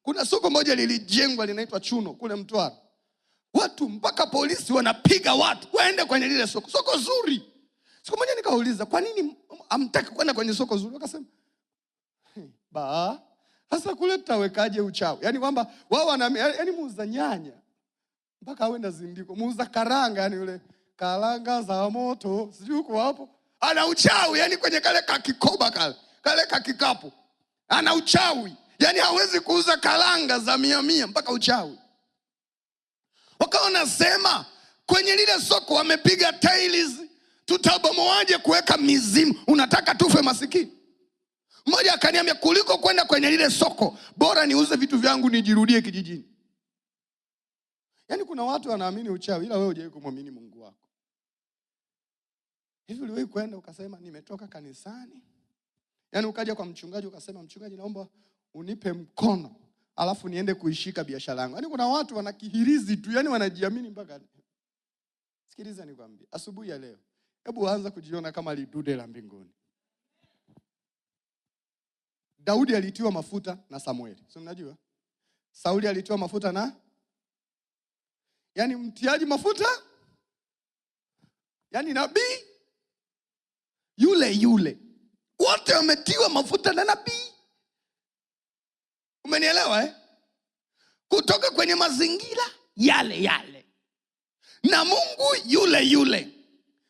Kuna soko moja lilijengwa linaitwa Chuno kule Mtwara. Watu mpaka polisi wanapiga watu waende kwenye lile soko. Soko zuri. Siku moja nikauliza, "Kwa nini hamtaki kwenda kwenye soko zuri?" Wakasema, "Sasa kule tutawekaje uchawi?" Yani kwamba wao yani muuza nyanya mpaka awenda zindiko, muuza karanga, yani yule karanga za moto, sijui uko hapo, ana uchawi yani kwenye kale kakikoba kale kakikapu. Ana uchawi. Yani hawezi kuuza karanga za 100 mpaka uchawi. Wakaona sema kwenye lile soko wamepiga tiles, tutabomoaje kuweka mizimu? Unataka tufe masikini? Mmoja akaniambia, kuliko kwenda kwenye lile soko, bora niuze vitu vyangu nijirudie kijijini. Yani kuna watu wanaamini uchawi ila wewe hujawahi kumwamini Mungu wako. Hivi uliwahi kwenda ukasema nimetoka kanisani? Yani ukaja kwa mchungaji ukasema, "Mchungaji, naomba unipe mkono alafu niende kuishika biashara yangu." Yani kuna watu wanakihirizi tu, yani wanajiamini mpaka. Sikiliza nikwambie, asubuhi ya leo, hebu anza kujiona kama lidude la mbinguni. Daudi alitiwa mafuta na Samueli. Si mnajua? Sauli alitiwa mafuta na, yani mtiaji mafuta, yani nabii yule. Wote wametiwa mafuta na nabii. Umenielewa eh? Kutoka kwenye mazingira yale. Na Mungu yule.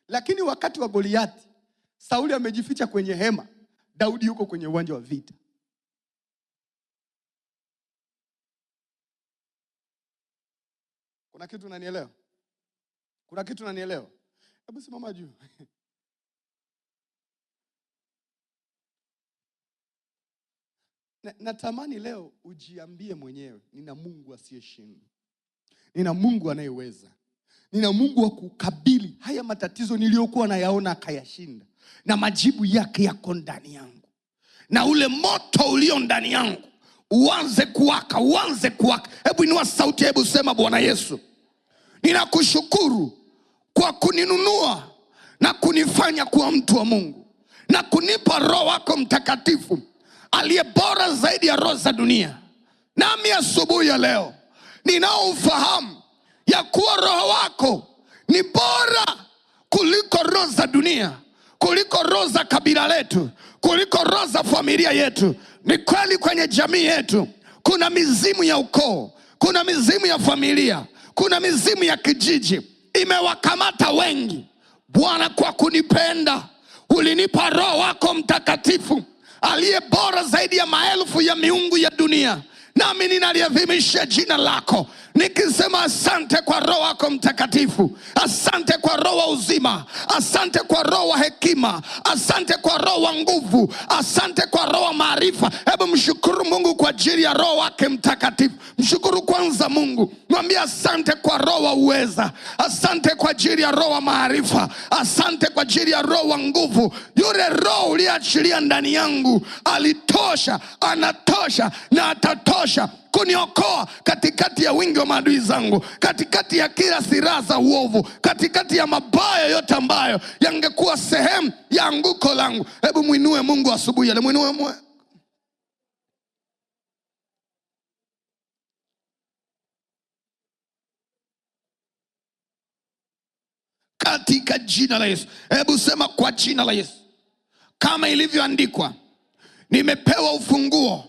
Lakini wakati wa Goliati, Sauli amejificha kwenye hema. Daudi yuko kwenye uwanja wa vita. Kuna kitu unanielewa? Hebu simama juu. Natamani leo ujiambie mwenyewe, nina Mungu asiyeshindwa. Nina Mungu anayeweza. Nina Mungu wa kukabili haya matatizo niliyokuwa nayaona akayashinda. Na majibu yake yako ndani yangu. Na ule moto ulio ndani yangu uanze kuwaka. Hebu inua sauti, hebu sema, "Bwana Yesu, ninakushukuru kwa kuninunua na kunifanya kuwa mtu wa Mungu na kunipa Roho wako Mtakatifu aliye bora zaidi ya roho za dunia. Nami asubuhi ya leo ninao ufahamu ya kuwa Roho wako ni bora kuliko roho za dunia, kuliko roho za kabila letu, kuliko roho za familia yetu. Ni kweli kwenye jamii yetu kuna mizimu ya ukoo, kuna mizimu ya familia, kuna mizimu ya kijiji imewakamata wengi. Bwana, kwa kunipenda ulinipa Roho wako Mtakatifu aliye bora zaidi ya maelfu ya miungu ya dunia, nami ninaliadhimisha jina lako nikisema asante kwa Roho wako Mtakatifu, asante kwa Roho wa uzima, asante kwa Roho wa hekima, asante kwa Roho wa nguvu, asante kwa Roho wa maarifa. Hebu mshukuru Mungu kwa ajili ya Roho wake Mtakatifu. Mshukuru kwanza Mungu, mwambie asante kwa Roho wa uweza, asante kwa ajili ya Roho wa maarifa, asante kwa ajili ya Roho wa nguvu. Yule Roho uliachilia ndani yangu alitosha, anatosha na atatosha kuniokoa katikati ya wingi wa maadui zangu, katikati ya kila silaha za uovu, katikati ya mabaya yote ambayo yangekuwa sehemu ya anguko langu. Hebu muinue Mungu asubuhi, muinue katika jina la Yesu. Hebu sema kwa jina la Yesu, kama ilivyoandikwa, nimepewa ufunguo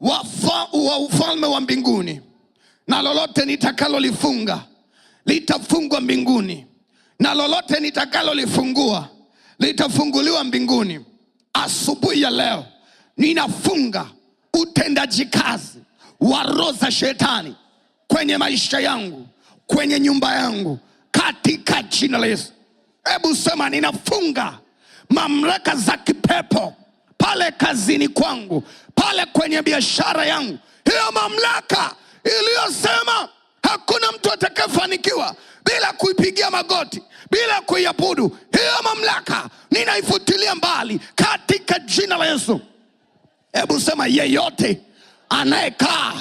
wa ufalme wa mbinguni, na lolote nitakalolifunga litafungwa mbinguni, na lolote nitakalolifungua litafunguliwa mbinguni. Asubuhi ya leo ninafunga utendaji kazi wa roho za shetani kwenye maisha yangu, kwenye nyumba yangu, katika jina la Yesu. Hebu sema, ninafunga mamlaka za kipepo pale kazini kwangu, pale kwenye biashara yangu. Hiyo mamlaka iliyosema hakuna mtu atakayefanikiwa bila kuipigia magoti, bila kuiabudu, hiyo mamlaka ninaifutilia mbali katika jina la Yesu. Hebu sema, yeyote anayekaa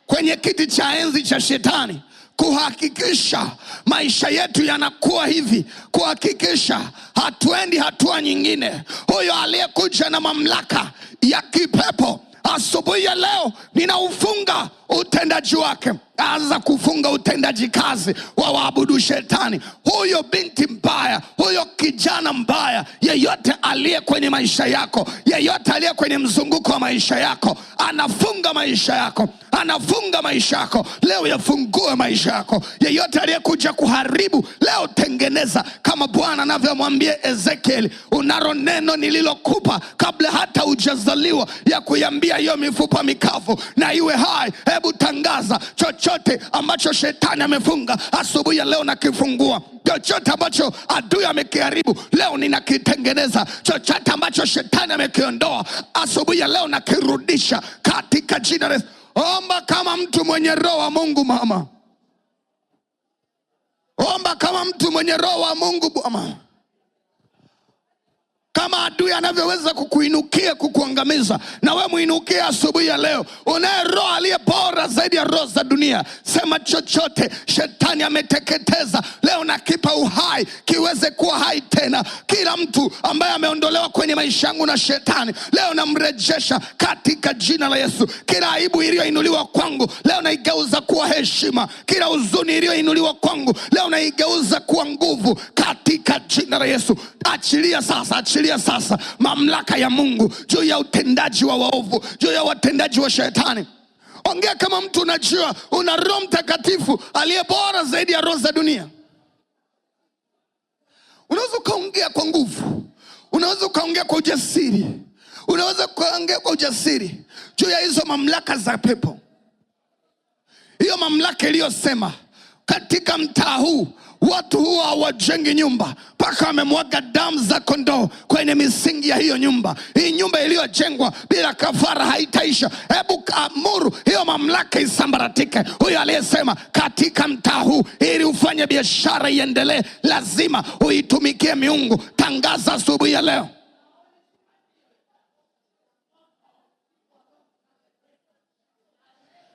kwenye kiti cha enzi cha shetani kuhakikisha maisha yetu yanakuwa hivi, kuhakikisha hatuendi hatua nyingine, huyo aliyekuja na mamlaka ya kipepo, asubuhi ya leo ninaufunga utendaji wake. Anza kufunga utendaji kazi wa waabudu shetani. Huyo binti mbaya, huyo kijana mbaya, yeyote aliye kwenye maisha yako, yeyote aliye kwenye mzunguko wa maisha yako, anafunga maisha yako, anafunga maisha yako. Leo yafungue maisha yako. Yeyote aliyekuja kuharibu, leo tengeneza, kama Bwana anavyomwambia Ezekiel, unalo neno nililokupa kabla hata hujazaliwa, ya kuiambia hiyo mifupa mikavu na iwe hai. Hebu tangaza chochote ambacho shetani amefunga, asubuhi ya leo nakifungua. Chochote ambacho adui amekiharibu, leo ninakitengeneza. Chochote ambacho shetani amekiondoa, asubuhi ya leo nakirudisha katika jina la Yesu. Omba kama mtu mwenye Roho wa Mungu mama. Omba kama mtu mwenye Roho wa Mungu mama. Kama adui anavyoweza kukuinukia kukuangamiza, na wewe muinukie asubuhi ya leo. Unaye Roho aliye bora zaidi ya roho za dunia. Sema chochote shetani ameteketeza, leo nakipa uhai kiweze kuwa hai tena. Kila mtu ambaye ameondolewa kwenye maisha yangu na shetani, leo namrejesha katika jina la Yesu. Kila aibu iliyoinuliwa kwangu, leo naigeuza kuwa heshima. Kila huzuni iliyoinuliwa kwangu, leo naigeuza kuwa nguvu katika jina la Yesu. Achilia sasa, achilia sasa mamlaka ya Mungu juu ya utendaji wa waovu, juu ya watendaji wa shetani. Ongea kama mtu unajua una Roho Mtakatifu aliye bora zaidi ya roho za dunia. Unaweza ukaongea kwa nguvu, unaweza ukaongea kwa ujasiri, unaweza ukaongea kwa ujasiri juu ya hizo mamlaka za pepo. Hiyo mamlaka iliyosema katika mtaa huu watu huwa hawajengi nyumba mpaka wamemwaga damu za kondoo kwenye misingi ya hiyo nyumba. Hii nyumba iliyojengwa bila kafara haitaisha. Hebu amuru hiyo mamlaka isambaratike. Huyo aliyesema katika mtaa huu, ili ufanye biashara iendelee, lazima uitumikie miungu, tangaza asubuhi ya leo.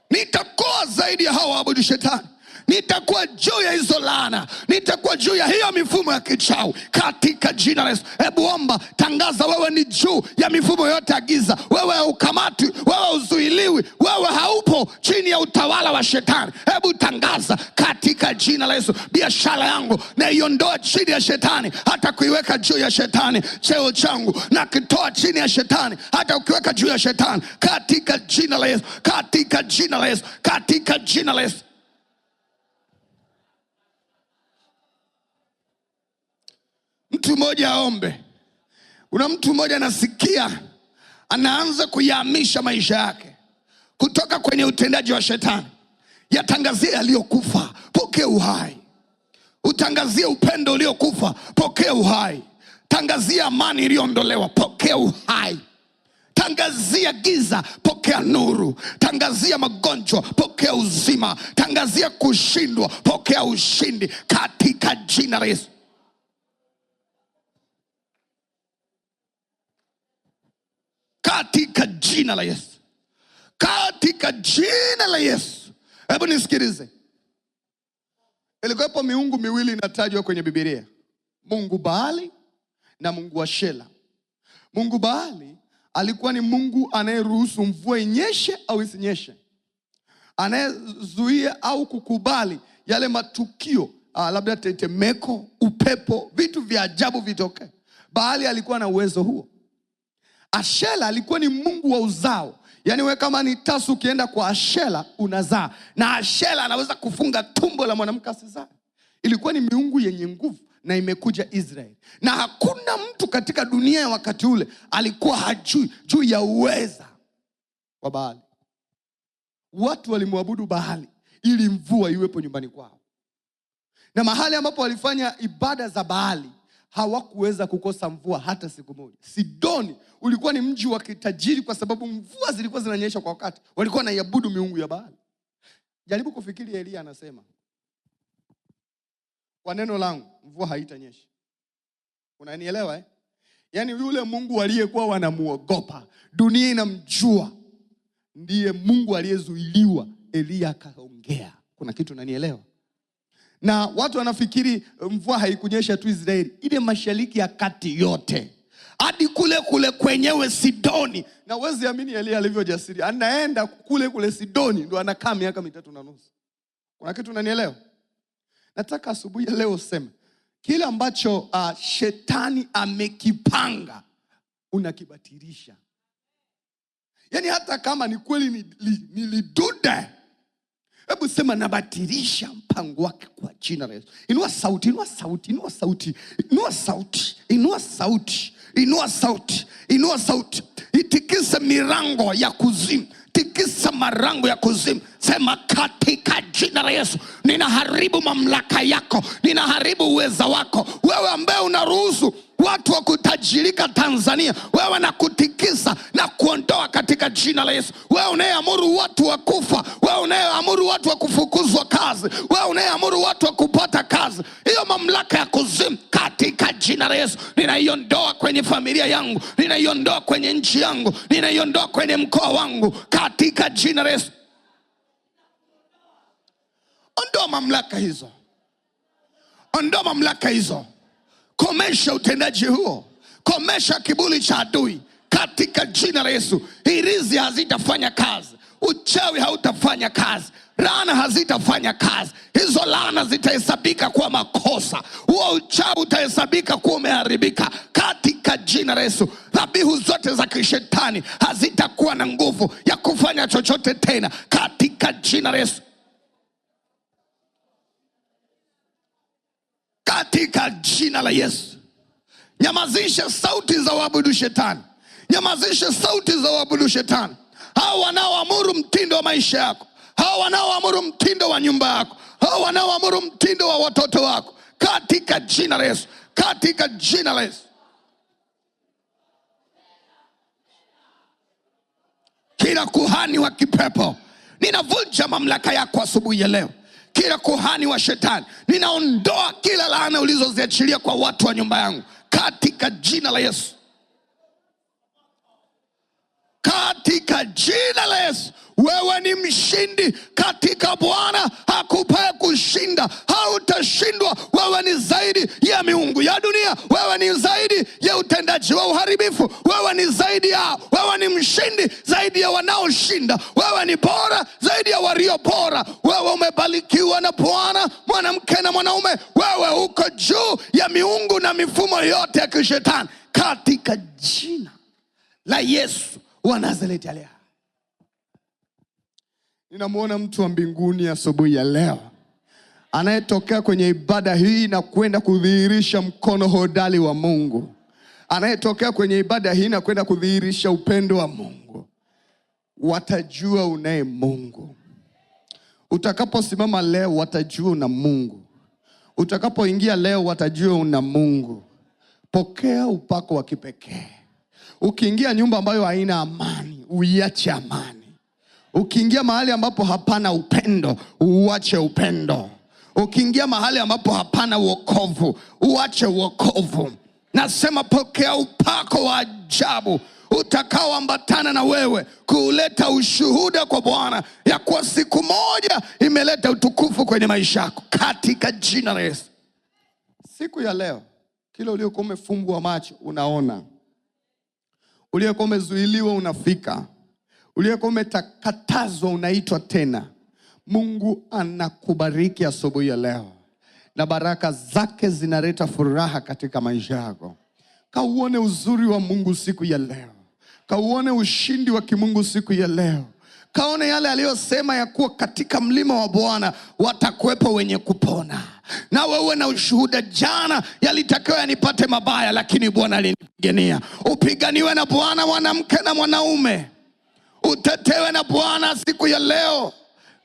Nitakoa zaidi ya hawa waabudu shetani. nitakuwa juu ya hizo laana, nitakuwa juu ya hiyo mifumo ya kichawi katika jina la Yesu. Hebu omba, tangaza, wewe ni juu ya mifumo yote ya giza. Wewe haukamatwi, wewe huzuiliwi, wewe haupo chini ya utawala wa shetani. Hebu tangaza katika jina la Yesu, biashara yangu na iondoa chini ya shetani, hata kuiweka juu ya shetani. Cheo changu na kitoa chini ya shetani, hata ukiweka juu ya shetani, katika jina la Yesu, katika jina la Yesu, katika jina la Yesu. Mtu mmoja aombe. Kuna mtu mmoja nasikia anaanza kuyahamisha maisha yake kutoka kwenye utendaji wa shetani. Yatangazie yaliyokufa, pokea uhai. Utangazie upendo uliokufa, pokea uhai. Tangazia amani iliyoondolewa, pokea uhai. Tangazia giza, pokea nuru. Tangazia magonjwa, pokea uzima. Tangazia kushindwa, pokea ushindi katika jina la Yesu. Katika jina la Yesu, katika jina la Yesu. Hebu nisikilize. Ilikuwepo miungu miwili inatajwa kwenye Biblia, Mungu Baali na Mungu Ashera. Mungu Baali alikuwa ni Mungu anayeruhusu mvua inyeshe au isinyeshe, anayezuia au kukubali yale matukio, labda tetemeko, upepo, vitu vya ajabu vitokee. Baali alikuwa na uwezo huo. Ashera alikuwa ni Mungu wa uzao. Yaani wewe kama ni tasu, ukienda kwa Ashera unazaa, na Ashera anaweza kufunga tumbo la mwanamke asizaa. Ilikuwa ni miungu yenye nguvu na imekuja Israeli. Na hakuna mtu katika dunia ya wakati ule alikuwa hajui juu ya uweza wa Baali. Watu walimwabudu Baali ili mvua iwepo nyumbani kwao. Na mahali ambapo walifanya ibada za Baali hawakuweza kukosa mvua hata siku moja. Sidoni ulikuwa ni mji wa kitajiri kwa sababu mvua zilikuwa zinanyesha kwa wakati. Walikuwa wanaiabudu miungu ya Baali. Jaribu kufikiri, Elia anasema, kwa neno langu mvua haitanyesha. Unanielewa? Yaani yule Mungu aliyekuwa wanamuogopa, dunia inamjua, ndiye Mungu aliyezuiliwa. Elia akaongea. Kuna kitu unanielewa? Na watu wanafikiri mvua haikunyesha tu Israeli, ile mashariki ya kati yote, hadi kule kwenyewe Sidoni. Na uwezi amini Elia alivyo jasiri, anaenda kule Sidoni ndo anakaa miaka 3.5. Kuna kitu unanielewa? Nataka asubuhi leo useme kile ambacho shetani amekipanga unakibatilisha. Yaani hata kama ni kweli nilidude, hebu sema nabatilisha mpango wake kwa jina la Yesu. Inua sauti, inua sauti, inua sauti, inua sauti, inua sauti, inua sauti, inua sauti. Itikisa milango ya kuzimu, tikisa marango ya kuzimu. Sema katika jina la Yesu, ninaharibu mamlaka yako, ninaharibu uweza wako. Wewe ambaye unaruhusu watu wa kutajirika Tanzania, wewe na kutikisa na kuondoa katika jina la Yesu. Wewe unayeamuru watu wa kufa, wewe unayeamuru watu wa kufukuzwa kazi, wewe unayeamuru watu wa kupata kazi, hiyo mamlaka ya kuzimu katika jina la Yesu ninaiondoa kwenye familia yangu, ninaiondoa kwenye nchi yangu, ninaiondoa kwenye mkoa wangu katika jina la Yesu. Ondoa mamlaka hizo, ondoa mamlaka hizo. Komesha utendaji huo, komesha kiburi cha adui katika jina la Yesu. Hirizi hazitafanya kazi, uchawi hautafanya kazi, laana hazitafanya kazi. Hizo laana zitahesabika kuwa makosa, huo uchawi utahesabika kuwa umeharibika katika jina la Yesu. Dhabihu zote za kishetani hazitakuwa na nguvu ya kufanya chochote tena katika jina la Yesu. Katika jina la Yesu. Nyamazisha sauti za waabudu shetani. Nyamazisha sauti za waabudu shetani. Hao wanaoamuru mtindo wa maisha yako, hao wanaoamuru mtindo wa nyumba yako, hao wanaoamuru mtindo wa watoto wako, katika jina la Yesu, katika jina la Yesu. Kila kuhani wa kipepo, ninavunja mamlaka yako asubuhi ya leo. Kila kuhani wa shetani, ninaondoa kila laana ulizoziachilia kwa watu wa nyumba yangu katika jina la Yesu. Katika jina la Yesu, Wewe ni mshindi katika Bwana hakupaye kushinda. Hautashindwa. Wewe ni zaidi ya miungu ya dunia. Wewe ni zaidi ya utendaji wa uharibifu. Wewe ni zaidi ya, wewe ni mshindi zaidi ya wanaoshinda. Wewe ni bora zaidi ya walio bora. Wewe umebarikiwa na Bwana, mwanamke na mwanaume. Wewe uko juu ya miungu na mifumo yote ya kishetani, katika jina la Yesu wa Nazareti aliye hai. Ninamwona mtu wa mbinguni asubuhi ya leo anayetokea kwenye ibada hii na kwenda kudhihirisha mkono hodari wa Mungu, anayetokea kwenye ibada hii na kwenda kudhihirisha upendo wa Mungu. Watajua unaye Mungu. Utakaposimama leo watajua una Mungu. Utakapoingia leo watajua una Mungu. Pokea upako wa kipekee. Ukiingia nyumba ambayo haina amani, uiache amani. Ukiingia mahali ambapo hapana upendo, uache upendo. Ukiingia mahali ambapo hapana wokovu, uache wokovu. Nasema pokea upako wa ajabu utakaoambatana na wewe kuleta ushuhuda kwa Bwana ya kuwa siku moja imeleta utukufu kwenye maisha yako, katika jina la Yesu. Siku ya leo kile uliokuwa umefumbwa macho unaona, uliokuwa umezuiliwa unafika, uliokuwa umetakatazwa unaitwa tena. Mungu anakubariki asubuhi ya leo, na baraka zake zinaleta furaha katika maisha yako. Kauone uzuri wa Mungu siku ya leo. Kauone ushindi wa kimungu siku ya leo. Kaone yale aliyosema ya kuwa katika mlima wa Bwana watakuwepo wenye kupona. Na wewe na ushuhuda, jana yalitakiwa yanipate mabaya, lakini Bwana alinipigania. Upiganiwe na Bwana, mwanamke na mwanaume. Utetewe na Bwana siku ya leo.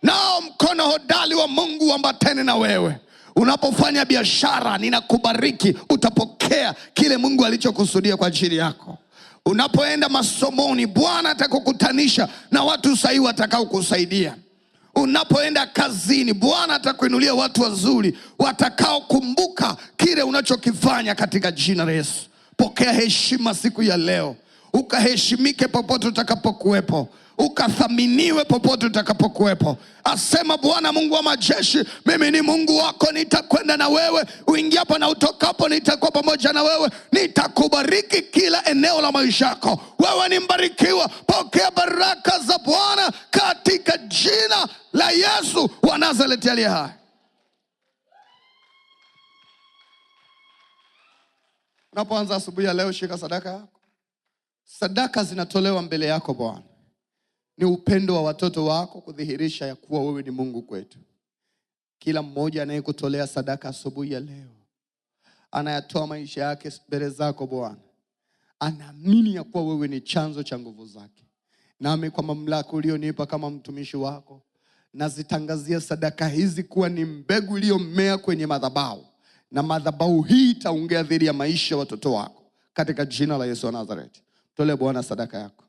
Nao mkono hodari wa Mungu uambatane na wewe. Unapofanya biashara, ninakubariki, utapokea kile Mungu alichokusudia kwa ajili yako. Unapoenda masomoni, Bwana atakukutanisha na watu sahihi watakao kusaidia. Unapoenda kazini, Bwana atakuinulia watu wazuri watakao kumbuka kile unachokifanya, katika jina la Yesu. Pokea heshima siku ya leo. Ukaheshimike popote utakapokuwepo. Ukathaminiwe popote utakapokuwepo. Asema Bwana Mungu wa majeshi, mimi ni Mungu wako, nitakwenda na wewe. Uingiapo na utokapo nitakuwa pamoja na wewe. Nitakubariki kila eneo la maisha yako. Wewe ni mbarikiwa. Pokea baraka za Bwana katika jina la Yesu wa Nazareti aliye hai. Unapoanza asubuhi ya leo, shika sadaka yako. Sadaka zinatolewa mbele yako Bwana. Ni upendo wa watoto wako kudhihirisha ya kuwa wewe ni Mungu kwetu. Kila mmoja anayekutolea sadaka asubuhi ya leo anayatoa maisha yake mbele zako Bwana. Anaamini ya kuwa wewe ni chanzo cha nguvu zake. Nami kwa mamlaka ulionipa kama mtumishi wako, nazitangazia sadaka hizi kuwa ni mbegu iliyomea kwenye madhabahu, na madhabahu hii itaongea dhidi ya maisha ya watoto wako, katika jina la Yesu wa Nazareti. Tolee Bwana sadaka yako.